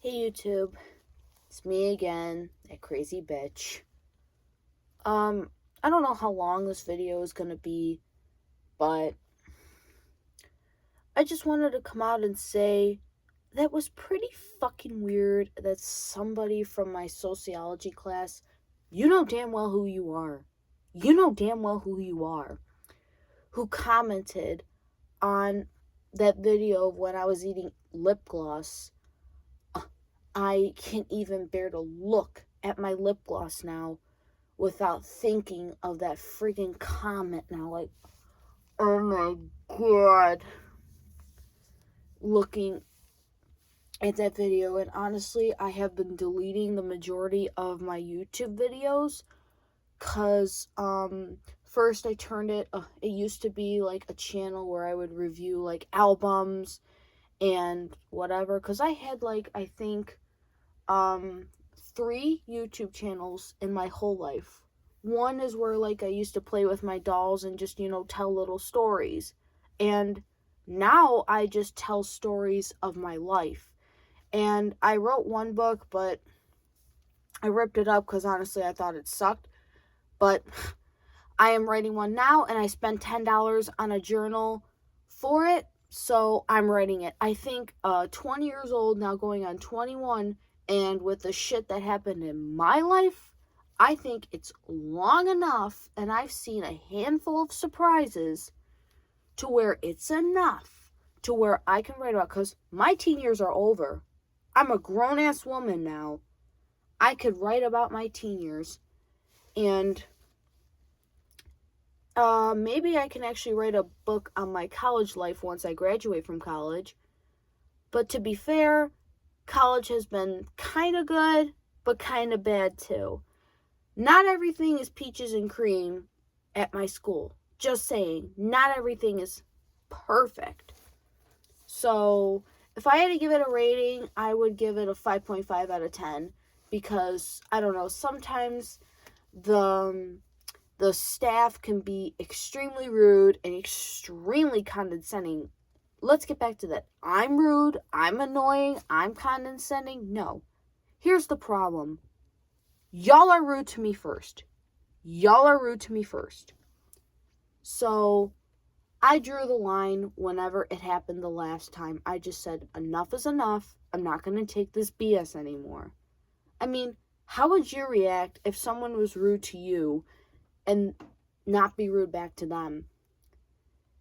Hey YouTube, it's me again, that crazy bitch. I don't know how long this video is gonna be, but I just wanted to come out and say that was pretty fucking weird that somebody from my sociology class, you know damn well who you are. You know damn well who you are. Who commented on that video of when I was eating lip gloss. I can't even bear to look at my lip gloss now without thinking of that freaking comment now. Like, oh my god. Looking at that video, and honestly, I have been deleting the majority of my YouTube videos because, first I turned it used to be like a channel where I would review like albums and whatever, because I had like, I think, 3 YouTube channels in my whole life. One is where like I used to play with my dolls and just, tell little stories. And now I just tell stories of my life. And I wrote one book, but I ripped it up because honestly I thought it sucked. But I am writing one now, and I spent $10 on a journal for it. So I'm writing it. I think 20 years old, now going on 21, and with the shit that happened in my life, I think it's long enough, and I've seen a handful of surprises to where it's enough to where I can write about, because my teen years are over. I'm a grown-ass woman now. I could write about my teen years, and maybe I can actually write a book on my college life once I graduate from college. But to be fair, college has been kind of good, but kind of bad too. Not everything is peaches and cream at my school. Just saying, not everything is perfect. So, if I had to give it a rating, I would give it a 5.5 out of 10. Because, I don't know, sometimes the staff can be extremely rude and extremely condescending. Let's get back to that. I'm rude, I'm annoying, I'm condescending. No. Here's the problem. Y'all are rude to me first. So, I drew the line whenever it happened the last time. I just said, enough is enough. I'm not going to take this BS anymore. I mean, how would you react if someone was rude to you and not be rude back to them?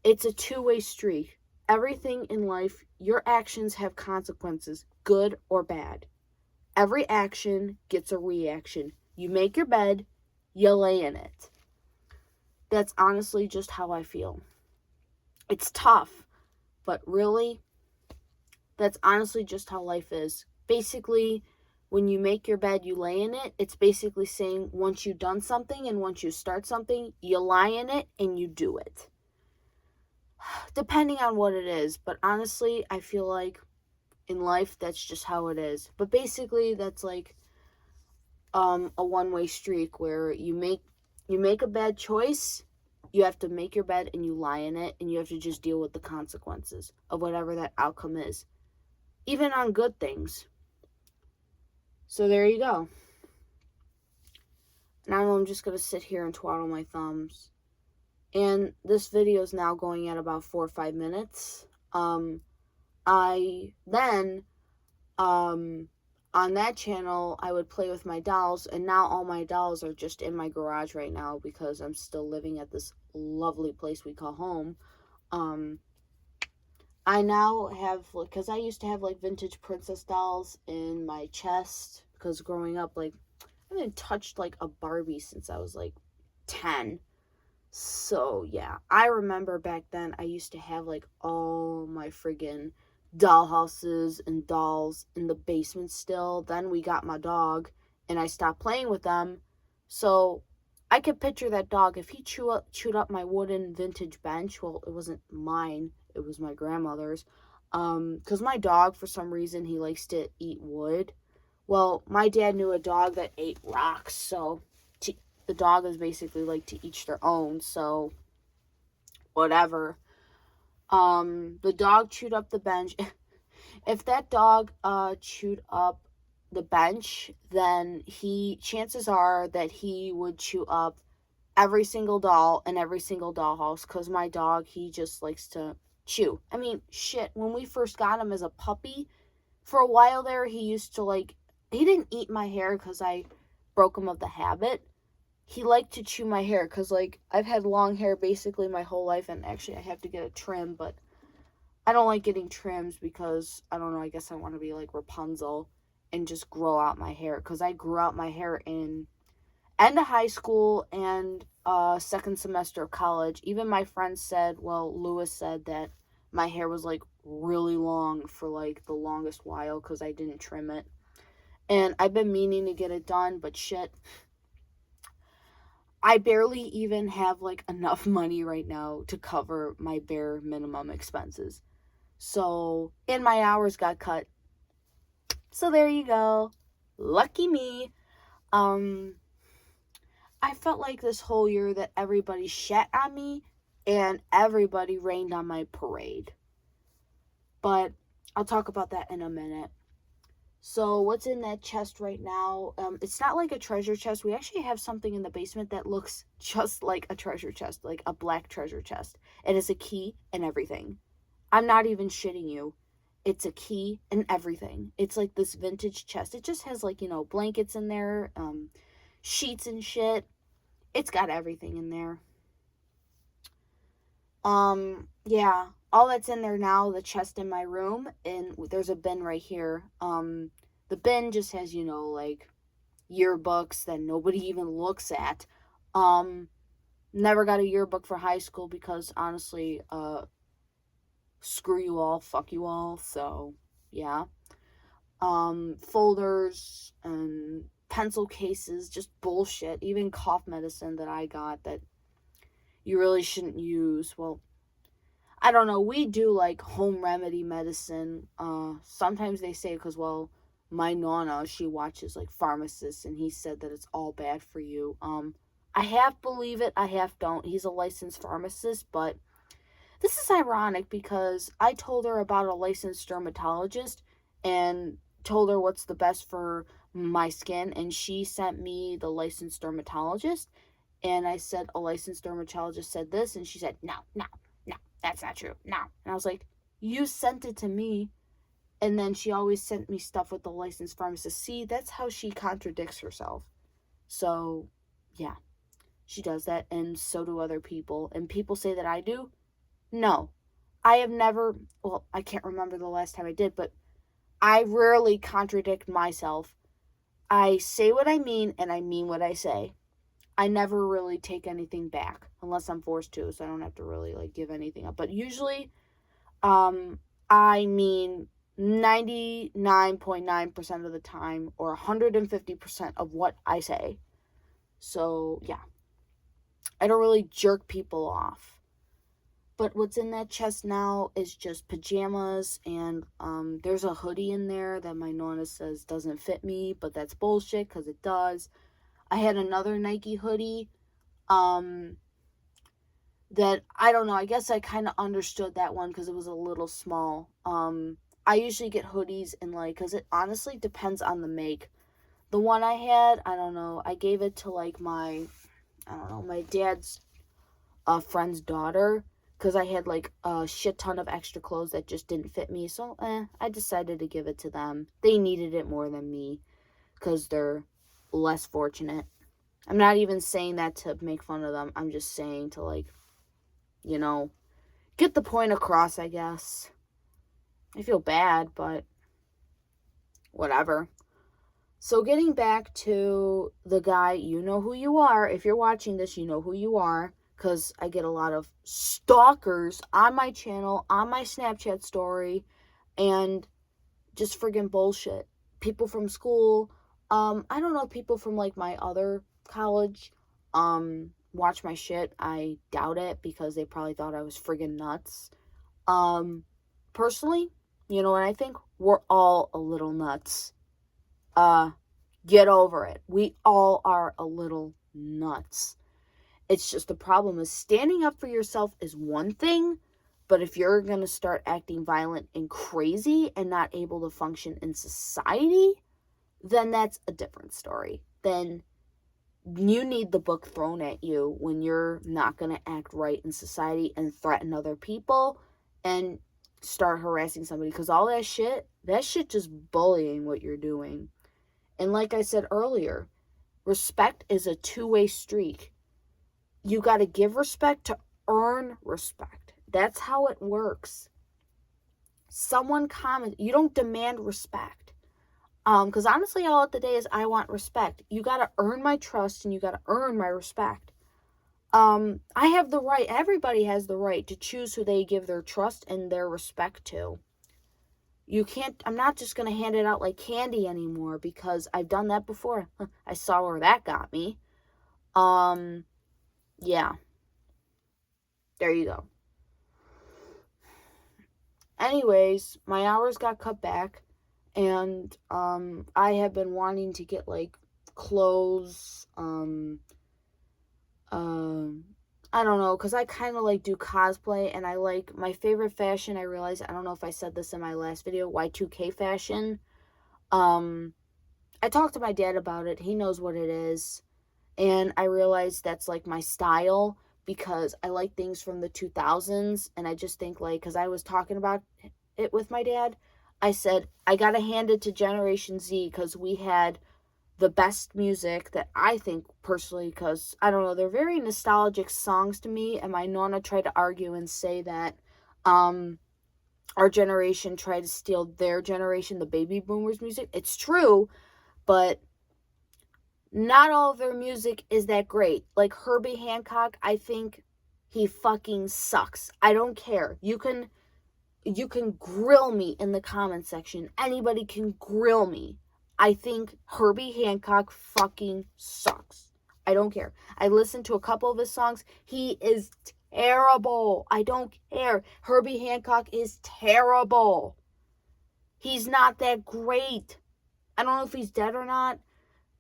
It's a two-way street. Everything in life, your actions have consequences, good or bad. Every action gets a reaction. You make your bed, you lay in it. That's honestly just how I feel. It's tough, but really, that's honestly just how life is. Basically, when you make your bed, you lay in it. It's basically saying once you've done something and once you start something, you lie in it and you do it. Depending on what it is. But honestly, I feel like in life, that's just how it is. But basically, that's like a one-way streak where you make a bad choice, you have to make your bed and you lie in it, and you have to just deal with the consequences of whatever that outcome is. Even on good things. So there you go. Now I'm just going to sit here and twaddle my thumbs. And this video is now going at about 4 or 5 minutes. On that channel, I would play with my dolls, and now all my dolls are just in my garage right now because I'm still living at this lovely place we call home. I now have, because I used to have, like, vintage princess dolls in my chest, because growing up, like, I haven't touched, like, a Barbie since I was, like, 10. So, yeah, I remember back then I used to have, like, all my friggin' dollhouses and dolls in the basement still. Then we got my dog, and I stopped playing with them. So, I could picture that dog. If he chewed up my wooden vintage bench, well, it wasn't mine. It was my grandmother's. Because my dog, for some reason, he likes to eat wood. Well, my dad knew a dog that ate rocks, so the dog is basically like to each their own, so whatever. The dog chewed up the bench. If that dog chewed up the bench, then chances are that he would chew up every single doll in every single dollhouse, because my dog, he just likes to chew. I mean, shit, when we first got him as a puppy, for a while there, he used to he didn't eat my hair because I broke him of the habit. He liked to chew my hair because, I've had long hair basically my whole life, and actually I have to get a trim, but I don't like getting trims because, I don't know, I guess I want to be like Rapunzel and just grow out my hair, because I grew out my hair in end of high school and second semester of college. Even my friends said, well, Lewis said that my hair was really long for the longest while because I didn't trim it. And I've been meaning to get it done, but shit, I barely even have enough money right now to cover my bare minimum expenses. So, and my hours got cut. So there you go. Lucky me. I felt like this whole year that everybody shat on me and everybody rained on my parade. But I'll talk about that in a minute. So what's in that chest right now? It's not like a treasure chest. We actually have something in the basement that looks just like a treasure chest, like a black treasure chest. It has a key and everything. I'm not even shitting you. It's a key and everything. It's like this vintage chest. It just has blankets in there, sheets and shit. It's got everything in there. Yeah, all that's in there now, the chest in my room, and there's a bin right here. The bin just has, yearbooks that nobody even looks at. Never got a yearbook for high school because, honestly, screw you all, fuck you all, so, yeah. Folders and pencil cases, just bullshit. Even cough medicine that I got that you really shouldn't use. Well, I don't know. We do home remedy medicine. Sometimes they say, because, well, my nonna, she watches pharmacists, and he said that it's all bad for you. I half believe it, I half don't. He's a licensed pharmacist, but this is ironic because I told her about a licensed dermatologist and told her what's the best for my skin, and she sent me the licensed dermatologist, and I said, a licensed dermatologist said this, and she said, no, that's not true, no. And I was like, you sent it to me, and then she always sent me stuff with the licensed pharmacist. See, that's how she contradicts herself. So, yeah, she does that, and so do other people, and people say that I do. No, I have never, well, I can't remember the last time I did, but I rarely contradict myself. I say what I mean, and I mean what I say. I never really take anything back, unless I'm forced to, so I don't have to really, give anything up. But usually, I mean 99.9% of the time, or 150% of what I say. So, yeah. I don't really jerk people off. But what's in that chest now is just pajamas, and there's a hoodie in there that my nonna says doesn't fit me, but that's bullshit because it does. I had another Nike hoodie that, I don't know, I guess I kind of understood that one because it was a little small. I usually get hoodies in because it honestly depends on the make. The one I had, I don't know, I gave it to my dad's friend's daughter, because I had a shit ton of extra clothes that just didn't fit me. So I decided to give it to them. They needed it more than me because they're less fortunate. I'm not even saying that to make fun of them. I'm just saying to get the point across, I guess. I feel bad, but whatever. So getting back to the guy, you know who you are. If you're watching this, you know who you are. Because I get a lot of stalkers on my channel, on my Snapchat story, and just friggin' bullshit. People from school, I don't know, people from my other college, watch my shit. I doubt it because they probably thought I was friggin' nuts. Personally, you know what I think? We're all a little nuts. Get over it. We all are a little nuts. It's just the problem is standing up for yourself is one thing, But if you're going to start acting violent and crazy and not able to function in society, then that's a different story. Then you need the book thrown at you when you're not going to act right in society and threaten other people and start harassing somebody. Because all that shit just bullying what you're doing. And like I said earlier, respect is a two-way streak. You got to give respect to earn respect. That's how it works. Someone comment, you don't demand respect. Because honestly, all at the day is I want respect. You got to earn my trust and you got to earn my respect. I have the right, everybody has the right to choose who they give their trust and their respect to. You can't, I'm not just going to hand it out like candy anymore because I've done that before. I saw where that got me. Yeah. There you go. Anyways, my hours got cut back, and I have been wanting to get like clothes, I don't know, because I kind of like do cosplay, and I like my favorite fashion. I realized, I don't know if I said this in my last video, Y2K fashion. I talked to my dad about it. He knows what it is, and I realized that's like my style, because I like things from the 2000s, and I just think, like, because I was talking about it with my dad, I said, I gotta hand it to Generation Z, because we had the best music that I think, personally, because, I don't know, they're very nostalgic songs to me, and my nonna tried to argue and say that, our generation tried to steal their generation, the baby boomers' music. It's true, but not all of their music is that great. Like Herbie Hancock, I think he fucking sucks. I don't care. You can grill me in the comment section. Anybody can grill me. I think Herbie Hancock fucking sucks. I don't care. I listened to a couple of his songs. He is terrible. I don't care. Herbie Hancock is terrible. He's not that great. I don't know if he's dead or not.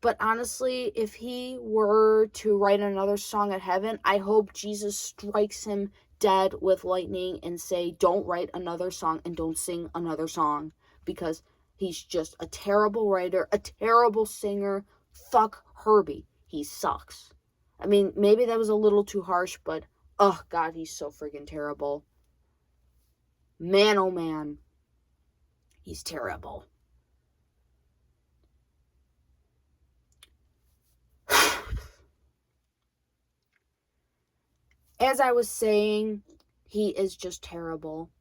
But honestly, if he were to write another song at heaven, I hope Jesus strikes him dead with lightning and say, don't write another song and don't sing another song. Because he's just a terrible writer, a terrible singer. Fuck Herbie. He sucks. I mean, maybe that was a little too harsh, but, oh God, he's so friggin' terrible. Man, oh man. He's terrible. As I was saying, he is just terrible.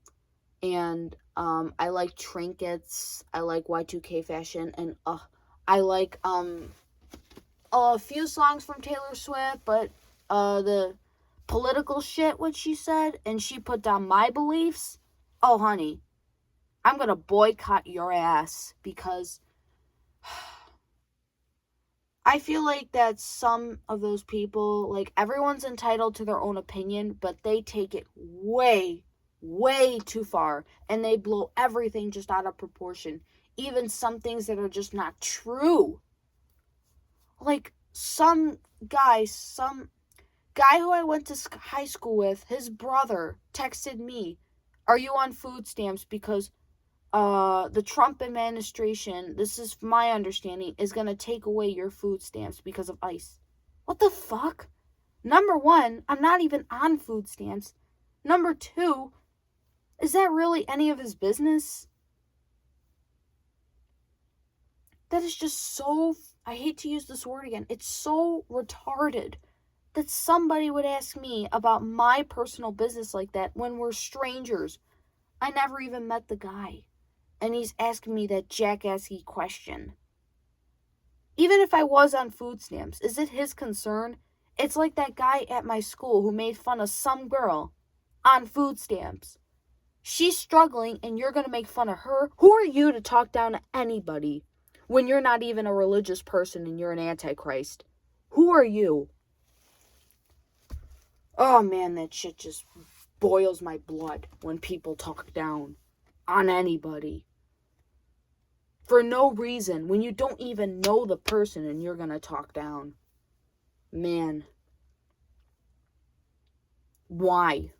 And I like trinkets. I like Y2K fashion. And I like a few songs from Taylor Swift. But the political shit, what she said, and she put down my beliefs. Oh, honey, I'm going to boycott your ass. Because I feel like that some of those people, like, everyone's entitled to their own opinion, but they take it way, way too far, and they blow everything just out of proportion. Even some things that are just not true. Like, some guy who I went to high school with, his brother texted me, are you on food stamps? Because the Trump administration, this is my understanding, is going to take away your food stamps because of ICE. What the fuck? Number one, I'm not even on food stamps. Number two, is that really any of his business? That is just so, I hate to use this word again, it's so retarded that somebody would ask me about my personal business like that when we're strangers. I never even met the guy. And he's asking me that jackassy question. Even if I was on food stamps, is it his concern? It's like that guy at my school who made fun of some girl on food stamps. She's struggling and you're going to make fun of her? Who are you to talk down to anybody when you're not even a religious person and you're an antichrist? Who are you? Oh man, that shit just boils my blood when people talk down on anybody. For no reason, when you don't even know the person and you're gonna talk down. Man. Why?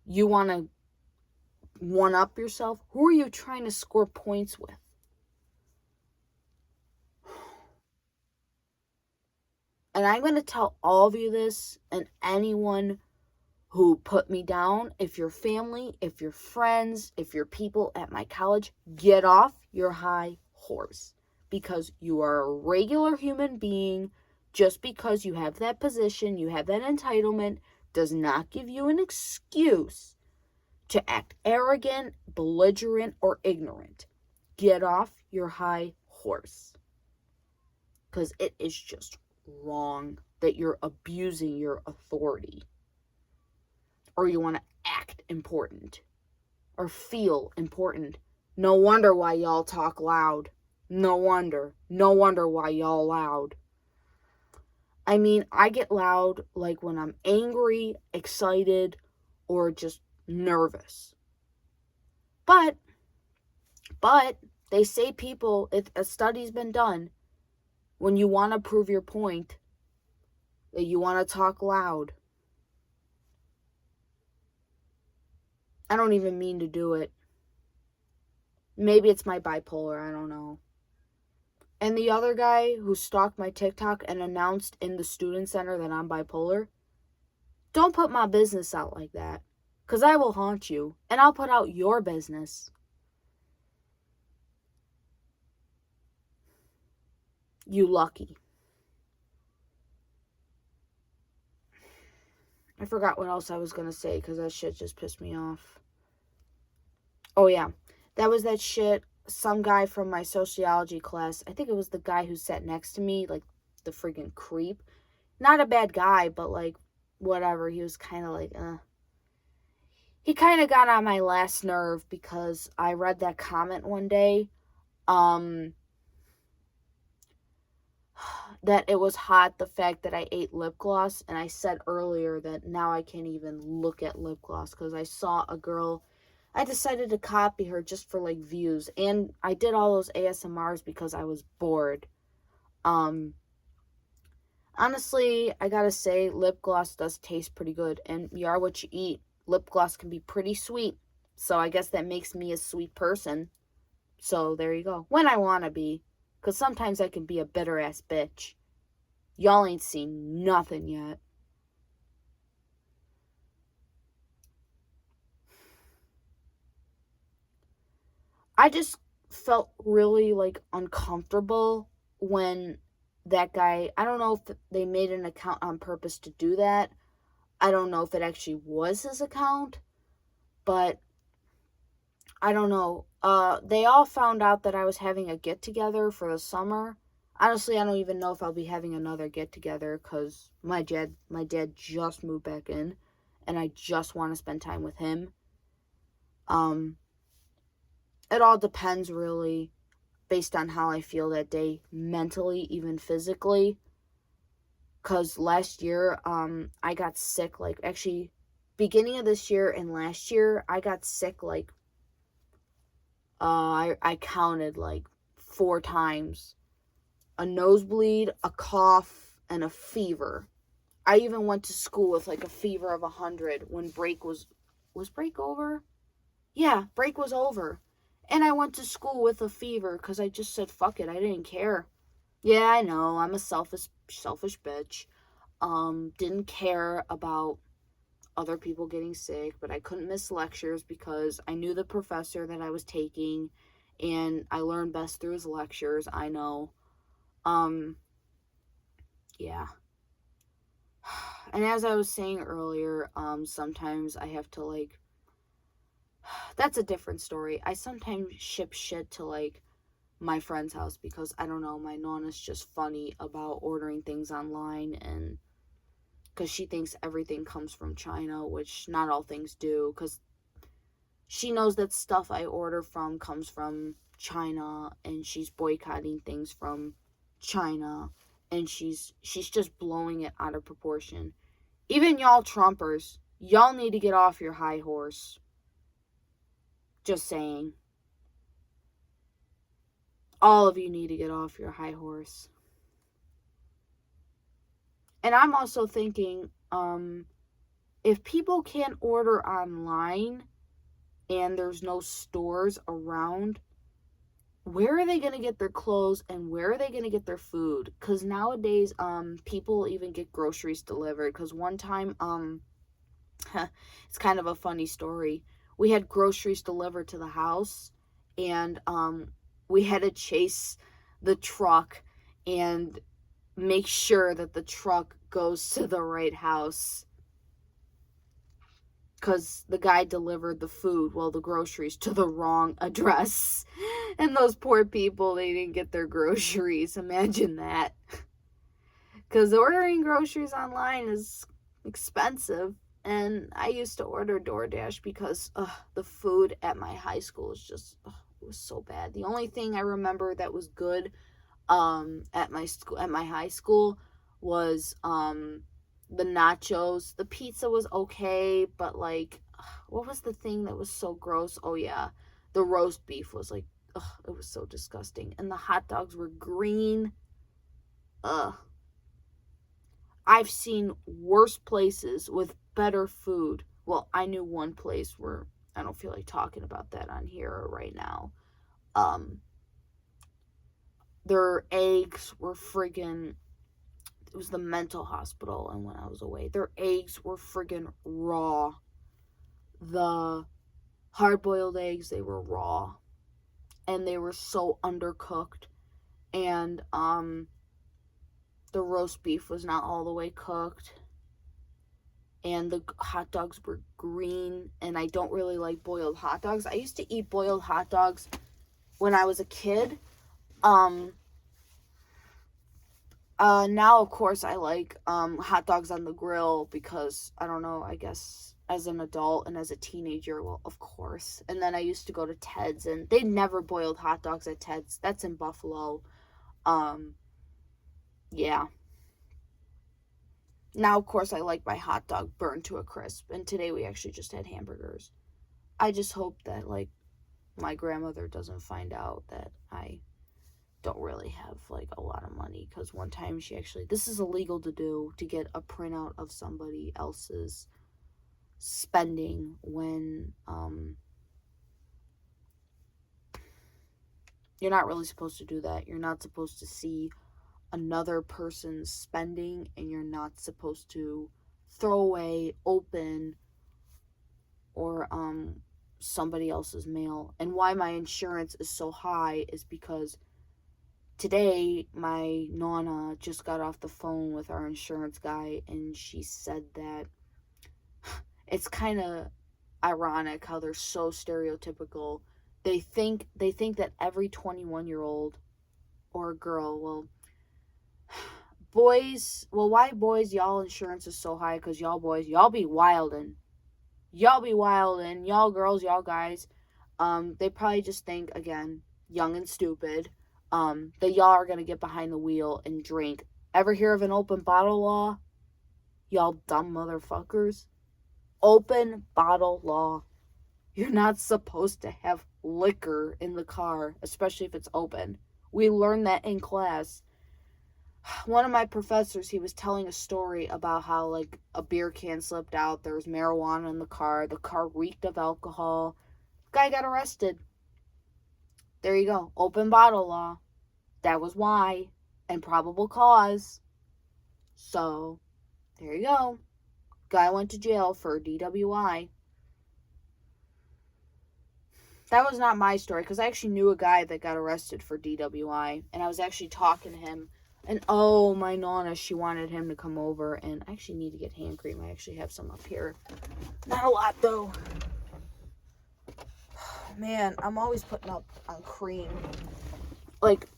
You wanna one up yourself? Who are you trying to score points with? And I'm going to tell all of you this, and anyone who put me down, if you're family, if you're friends, if you're people at my college, get off your high horse. Because you are a regular human being. Just because you have that position, you have that entitlement, does not give you an excuse to act arrogant, belligerent, or ignorant. Get off your high horse. Because it is just wrong that you're abusing your authority. Or you want to act important. Or feel important. No wonder why y'all talk loud. No wonder. No wonder why y'all loud. I mean, I get loud like when I'm angry, excited, or just nervous. But they say people, a study's been done, when you want to prove your point, that you want to talk loud. I don't even mean to do it. Maybe it's my bipolar, I don't know. And the other guy who stalked my TikTok and announced in the student center that I'm bipolar, don't put my business out like that. Because I will haunt you. And I'll put out your business. You lucky. I forgot what else I was going to say because that shit just pissed me off. Oh, yeah. That was that shit. Some guy from my sociology class, I think it was the guy who sat next to me, like the friggin' creep. Not a bad guy, but like, whatever. He was kind of like, He kind of got on my last nerve because I read that comment one day, that it was hot, the fact that I ate lip gloss, and I said earlier that now I can't even look at lip gloss because I saw a girl. I decided to copy her just for like views, and I did all those ASMRs because I was bored. Honestly, I gotta say, lip gloss does taste pretty good, and you are what you eat. Lip gloss can be pretty sweet, so I guess that makes me a sweet person. So there you go. When I wanna be, because sometimes I can be a bitter ass bitch. Y'all ain't seen nothing yet. I just felt really like uncomfortable when that guy, I don't know if they made an account on purpose to do that. I don't know if it actually was his account, but I don't know. They all found out that I was having a get together for the summer. Honestly, I don't even know if I'll be having another get together because my dad just moved back in, and I just want to spend time with him. It all depends really based on how I feel that day, mentally, even physically. Because last year, I got sick, like, actually, beginning of this year and last year, I got sick, like, I counted, like, 4 times. A nosebleed, a cough, and a fever. I even went to school with, like, a fever of 100 when break was break over? Yeah, break was over. And I went to school with a fever because I just said, fuck it, I didn't care. Yeah, I know, I'm a selfish bitch. Didn't care about other people getting sick, but I couldn't miss lectures because I knew the professor that I was taking, and I learned best through his lectures, I know. Yeah. And as I was saying earlier, sometimes I have to, like, that's a different story. I sometimes ship shit to, like, my friend's house because, I don't know, my nonna's just funny about ordering things online, and because she thinks everything comes from China, which not all things do, because she knows that stuff I order from comes from China, and she's boycotting things from China, and she's just blowing it out of proportion. Even y'all Trumpers, y'all need to get off your high horse. Just saying. All of you need to get off your high horse. And I'm also thinking, if people can't order online and there's no stores around, where are they going to get their clothes and where are they going to get their food? Because nowadays, people even get groceries delivered. Because one time, it's kind of a funny story. We had groceries delivered to the house, and we had to chase the truck and make sure that the truck goes to the right house. Because the guy delivered the food, well, the groceries, to the wrong address. And those poor people, they didn't get their groceries. Imagine that. Because ordering groceries online is expensive. And I used to order DoorDash because the food at my high school is just, it was so bad. The only thing I remember that was good at my high school was the nachos. The pizza was okay, but like, what was the thing that was so gross? Oh yeah, the roast beef was like, it was so disgusting. And the hot dogs were green. I've seen worse places with better food. Well, I knew one place where I don't feel like talking about that on here right now. Their eggs were friggin', it was the mental hospital, and when I was away, their eggs were friggin' raw. The hard-boiled eggs, they were raw, and they were so undercooked, and the roast beef was not all the way cooked, and the hot dogs were green, and I don't really like boiled hot dogs. I used to eat boiled hot dogs when I was a kid. Now, of course, I like hot dogs on the grill because, I don't know, I guess as an adult and as a teenager, well, of course. And then I used to go to Ted's, and they never boiled hot dogs at Ted's. That's in Buffalo. Yeah. Now, of course, I like my hot dog burned to a crisp, and today we actually just had hamburgers. I just hope that, like, my grandmother doesn't find out that I don't really have like a lot of money, because one time she actually, this is illegal to do, to get a printout of somebody else's spending when you're not really supposed to do that. You're not supposed to see another person's spending, and you're not supposed to throw away, open, or somebody else's mail. And why my insurance is so high is because today, my Nana just got off the phone with our insurance guy, and she said that it's kind of ironic how they're so stereotypical. They think that every 21-year-old or girl, well, boys, well, why boys, y'all insurance is so high? Because y'all boys, y'all be wildin'. Y'all girls, y'all guys, they probably just think, again, young and stupid, that y'all are gonna get behind the wheel and drink. Ever hear of an open bottle law? Y'all dumb motherfuckers. Open bottle law. You're not supposed to have liquor in the car, especially if it's open. We learned that in class. One of my professors, he was telling a story about how, like, a beer can slipped out, there was marijuana in the car reeked of alcohol. Guy got arrested. There you go. Open bottle law. That was why. And probable cause. So, there you go. Guy went to jail for DWI. That was not my story, because I actually knew a guy that got arrested for DWI. And I was actually talking to him. And oh, my Nana, she wanted him to come over. And I actually need to get hand cream. I actually have some up here. Not a lot, though. Man, I'm always putting up on cream. Like,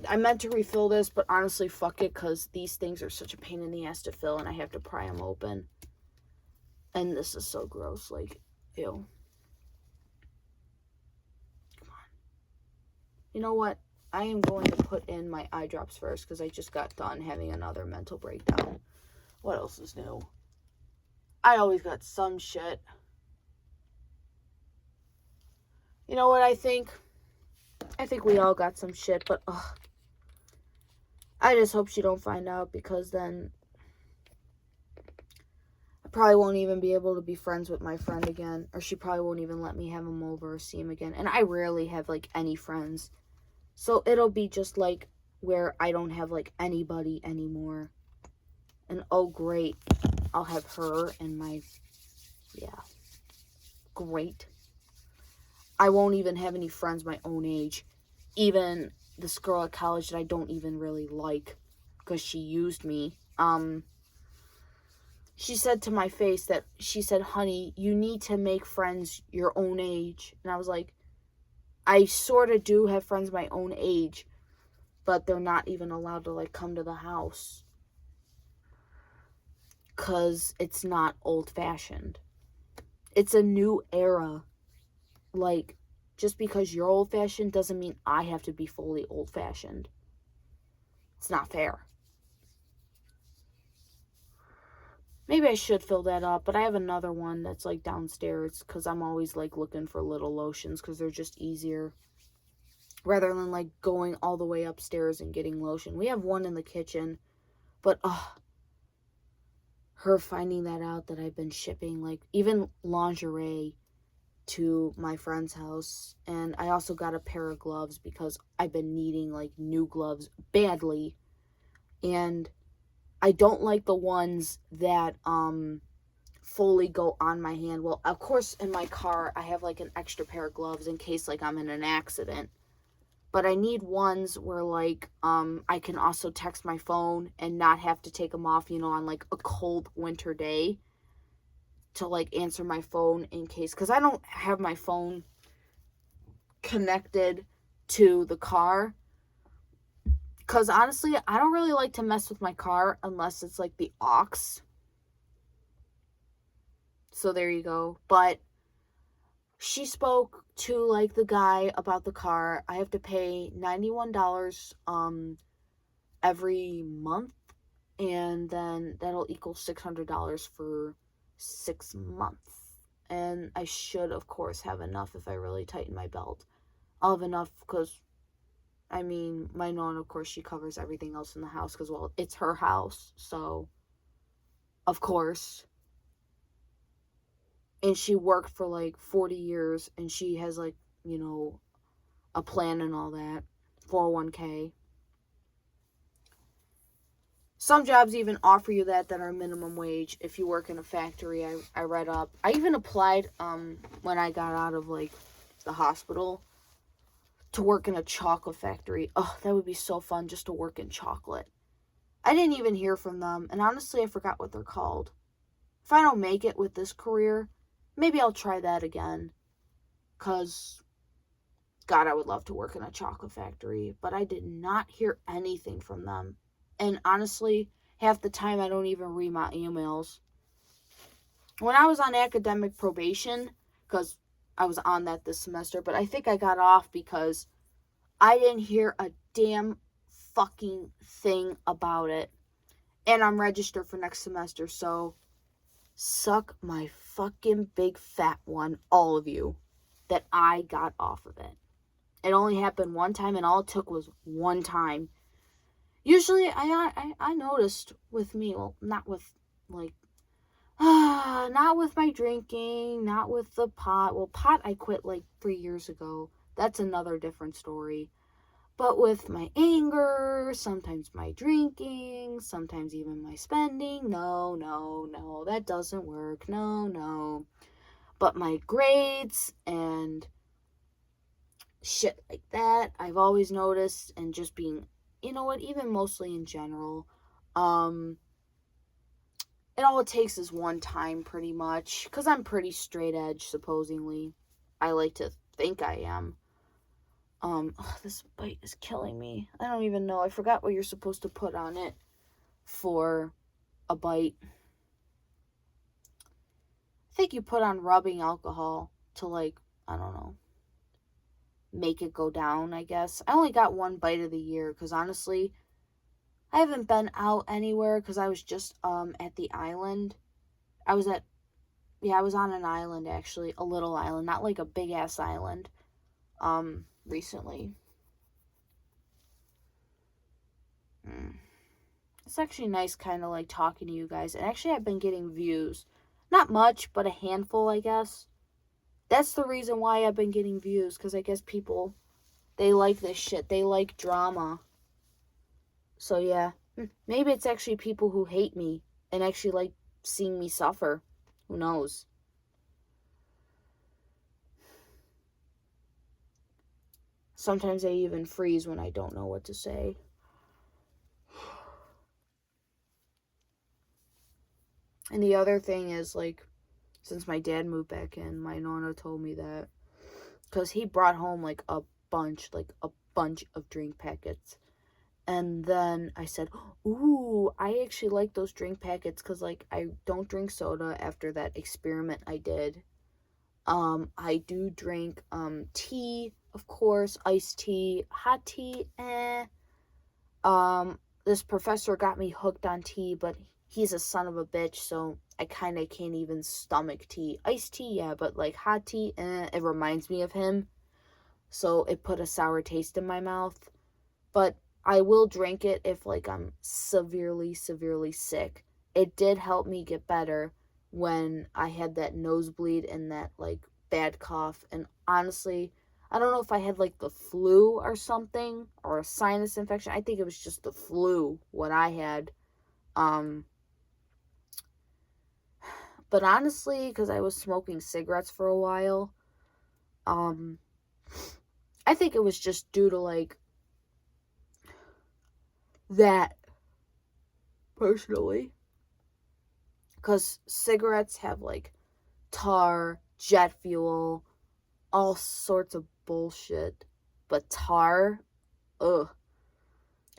I meant to refill this, but honestly, fuck it, because these things are such a pain in the ass to fill, and I have to pry them open. And this is so gross. Like, ew. Come on. You know what? I am going to put in my eye drops first, because I just got done having another mental breakdown. What else is new? I always got some shit. You know what I think? I think we all got some shit, but I just hope she don't find out, because then probably won't even be able to be friends with my friend again, or she probably won't even let me have him over or see him again. And I rarely have like any friends, so it'll be just like where I don't have like anybody anymore. And oh great, I'll have her and my, yeah, great. I won't even have any friends my own age. Even this girl at college that I don't even really like because she used me. She said to my face that, she said, honey, you need to make friends your own age. And I was like, I sort of do have friends my own age, but they're not even allowed to like come to the house because it's not old-fashioned. It's a new era. Like, just because you're old-fashioned doesn't mean I have to be fully old-fashioned. It's not fair. Maybe I should fill that up, but I have another one that's like downstairs because I'm always like looking for little lotions because they're just easier rather than like going all the way upstairs and getting lotion. We have one in the kitchen, but her finding that out that I've been shipping like even lingerie to my friend's house, and I also got a pair of gloves because I've been needing like new gloves badly, and I don't like the ones that fully go on my hand. Well, of course in my car I have like an extra pair of gloves in case like I'm in an accident, but I need ones where like I can also text my phone and not have to take them off, on like a cold winter day, to like answer my phone in case, because I don't have my phone connected to the car, because honestly I don't really like to mess with my car unless it's like the aux. So there you go. But she spoke to like the guy about the car. I have to pay $91 every month, and then that'll equal $600 for 6 months. And I should, of course, have enough if I really tighten my belt. I'll have enough because, I mean, my Nonna, of course, she covers everything else in the house because, well, it's her house. So, of course. And she worked for like 40 years and she has like, a plan and all that. 401k. Some jobs even offer you that are minimum wage if you work in a factory. I read up. I even applied when I got out of like the hospital to work in a chocolate factory. Oh, that would be so fun just to work in chocolate. I didn't even hear from them, and honestly I forgot what they're called. If I don't make it with this career, maybe I'll try that again. Cause God, I would love to work in a chocolate factory, but I did not hear anything from them. And honestly, half the time I don't even read my emails. When I was on academic probation, because I was on that this semester, but I think I got off because I didn't hear a damn fucking thing about it. And I'm registered for next semester, so suck my fucking big fat one, all of you, that I got off of it. It only happened one time, and all it took was one time. Usually, I noticed with me, well, not with, like, not with my drinking, not with the pot. Well, pot I quit, like, 3 years ago. That's another different story. But with my anger, sometimes my drinking, sometimes even my spending, no, that doesn't work. No. But my grades and shit like that, I've always noticed, and just being, even mostly in general, it all takes is one time pretty much, because I'm pretty straight edge, supposedly. I like to think I am. This bite is killing me. I don't even know. I forgot what you're supposed to put on it for a bite. I think you put on rubbing alcohol to, like, I don't know, make it go down, I guess. I only got one bite of the year because honestly, I haven't been out anywhere because I was just at the island. I was on an island, actually, a little island, not like a big ass island, recently. It's actually nice kind of like talking to you guys, and actually I've been getting views. Not much, but a handful, I guess. That's the reason why I've been getting views, because I guess people, they like this shit. They like drama. So yeah, maybe it's actually people who hate me and actually like seeing me suffer. Who knows? Sometimes I even freeze when I don't know what to say. And the other thing is, like, since my dad moved back in, my nonna told me that, because he brought home, like a bunch of drink packets. And then I said, ooh, I actually like those drink packets, because, like, I don't drink soda after that experiment I did. I do drink, tea, of course, iced tea, hot tea, This professor got me hooked on tea, but he's a son of a bitch, so I kind of can't even stomach tea. Iced tea, yeah, but like hot tea, it reminds me of him, so it put a sour taste in my mouth. But I will drink it if, like, I'm severely sick. It did help me get better when I had that nosebleed and that, like, bad cough. And honestly, I don't know if I had, like, the flu or something, or a sinus infection. I think it was just the flu, what I had. But honestly, because I was smoking cigarettes for a while, I think it was just due to, like, that, personally. Because cigarettes have, like, tar, jet fuel, all sorts of bullshit. But tar, ugh.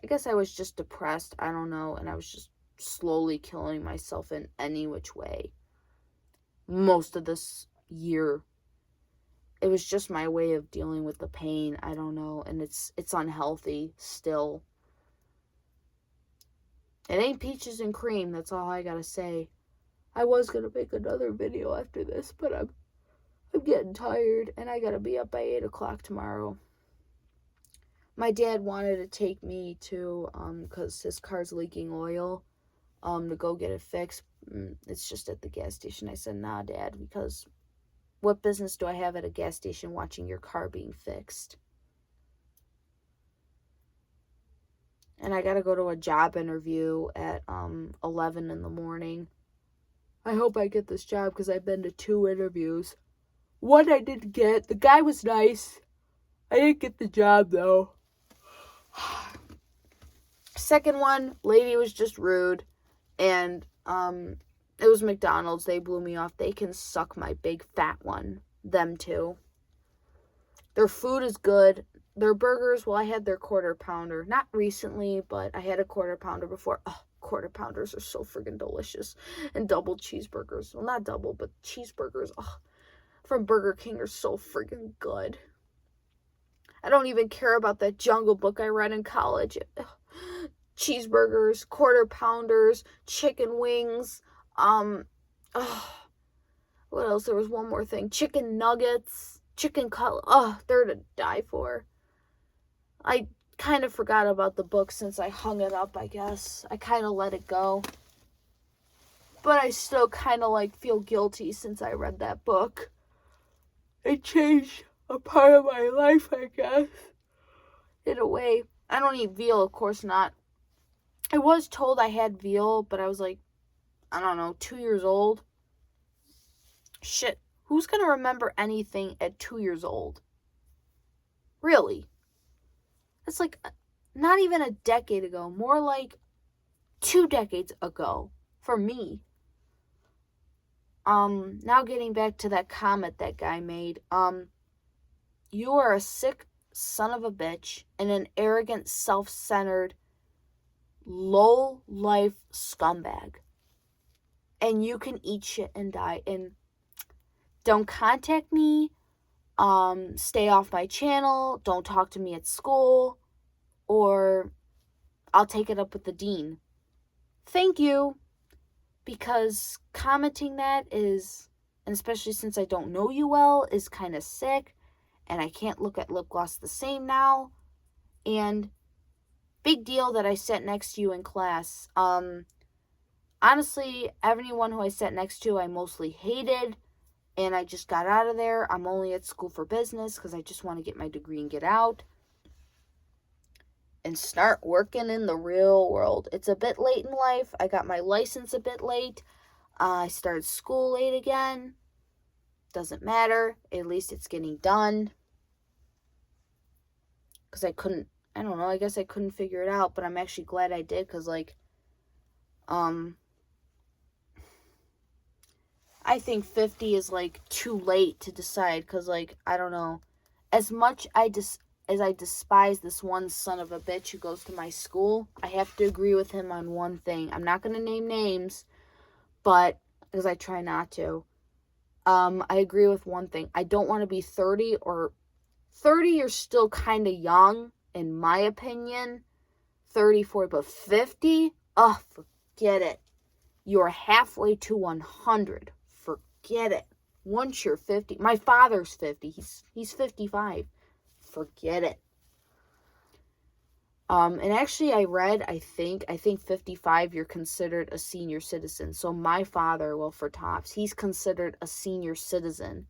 I guess I was just depressed, I don't know, and I was just slowly killing myself in any which way. Most of this year, it was just my way of dealing with the pain, I don't know, and it's unhealthy still. It ain't peaches and cream, that's all I gotta say. I was gonna make another video after this, but I'm getting tired, and I gotta be up by 8 o'clock tomorrow. My dad wanted to take me to, because his car's leaking oil, to go get it fixed. It's just at the gas station. I said, nah, Dad, because what business do I have at a gas station watching your car being fixed? And I gotta go to a job interview at 11 in the morning. I hope I get this job, because I've been to 2 interviews. One I didn't get. The guy was nice. I didn't get the job, though. Second one, lady was just rude. And it was McDonald's. They blew me off. They can suck my big fat one. Them too. Their food is good. Their burgers, well, I had their quarter pounder. Not recently, but I had a quarter pounder before. Oh, quarter pounders are so friggin' delicious. And double cheeseburgers. Well, not double, but cheeseburgers, from Burger King are so friggin' good. I don't even care about that Jungle Book I read in college. Cheeseburgers, quarter pounders, chicken wings, what else? There was one more thing. Chicken nuggets, chicken cutlet. They're to die for. I kind of forgot about the book since I hung it up, I guess. I kind of let it go. But I still kind of, like, feel guilty since I read that book. It changed a part of my life, I guess. In a way. I don't eat veal, of course not. I was told I had veal, but I was like, I don't know, 2 years old. Shit, who's gonna remember anything at 2 years old? Really? It's like not even a decade ago, more like 2 decades ago for me. Now getting back to that comment that guy made. You are a sick son of a bitch and an arrogant, self-centered, low-life scumbag. And you can eat shit and die. And don't contact me. Stay off my channel. Don't talk to me at school. Or I'll take it up with the dean. Thank you. Because commenting that is, and especially since I don't know you well, is kind of sick. And I can't look at lip gloss the same now. And big deal that I sat next to you in class. honestly, everyone who I sat next to, I mostly hated. And I just got out of there. I'm only at school for business because I just want to get my degree and get out and start working in the real world. It's a bit late in life. I got my license a bit late. I started school late again. Doesn't matter. At least it's getting done. Because I don't know, I guess I couldn't figure it out. But I'm actually glad I did because, like, I think 50 is, like, too late to decide because, like, I don't know. As much as I despise this one son of a bitch who goes to my school, I have to agree with him on one thing. I'm not going to name names, but, because I try not to. I agree with one thing. I don't want to be 30 or 30, you're still kind of young, in my opinion. 30, 40, but 50? Oh, forget it. You're halfway to 100. Forget it. Once you're 50, my father's 50. He's 55. Forget it. And actually I read, I think 55, you're considered a senior citizen. So my father, well, for tops, he's considered a senior citizen.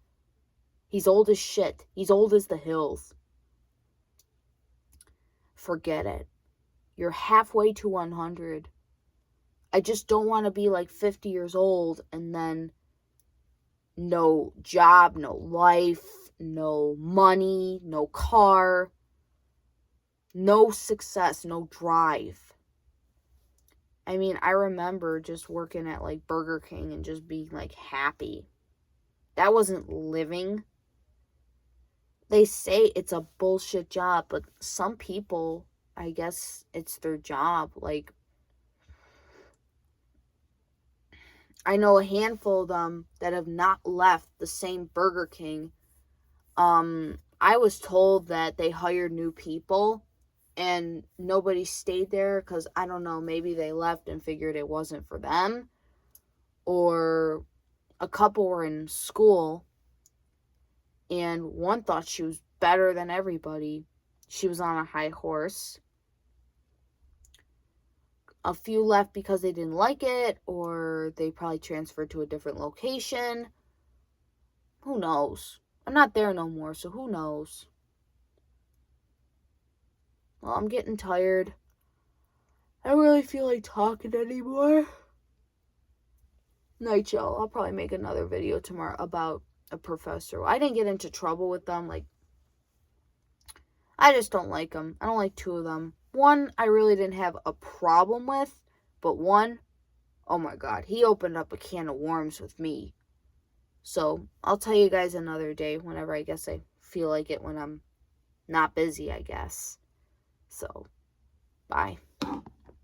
He's old as shit. He's old as the hills. Forget it. You're halfway to 100. I just don't want to be like 50 years old and then no job, no life, no money, no car, no success, no drive. I mean, I remember just working at like Burger King and just being like happy. That wasn't living. They say it's a bullshit job, but some people, I guess it's their job. Like, I know a handful of them that have not left the same Burger King. I was told that they hired new people and nobody stayed there because, I don't know, maybe they left and figured it wasn't for them. Or a couple were in school and one thought she was better than everybody. She was on a high horse. A few left because they didn't like it, or they probably transferred to a different location. Who knows? I'm not there no more, so who knows? Well, I'm getting tired. I don't really feel like talking anymore. Night, y'all. I'll probably make another video tomorrow about a professor. I didn't get into trouble with them. Like, I just don't like them. I don't like two of them. One, I really didn't have a problem with. But one, oh my God, he opened up a can of worms with me. So, I'll tell you guys another day whenever I guess I feel like it when I'm not busy, I guess. So, bye.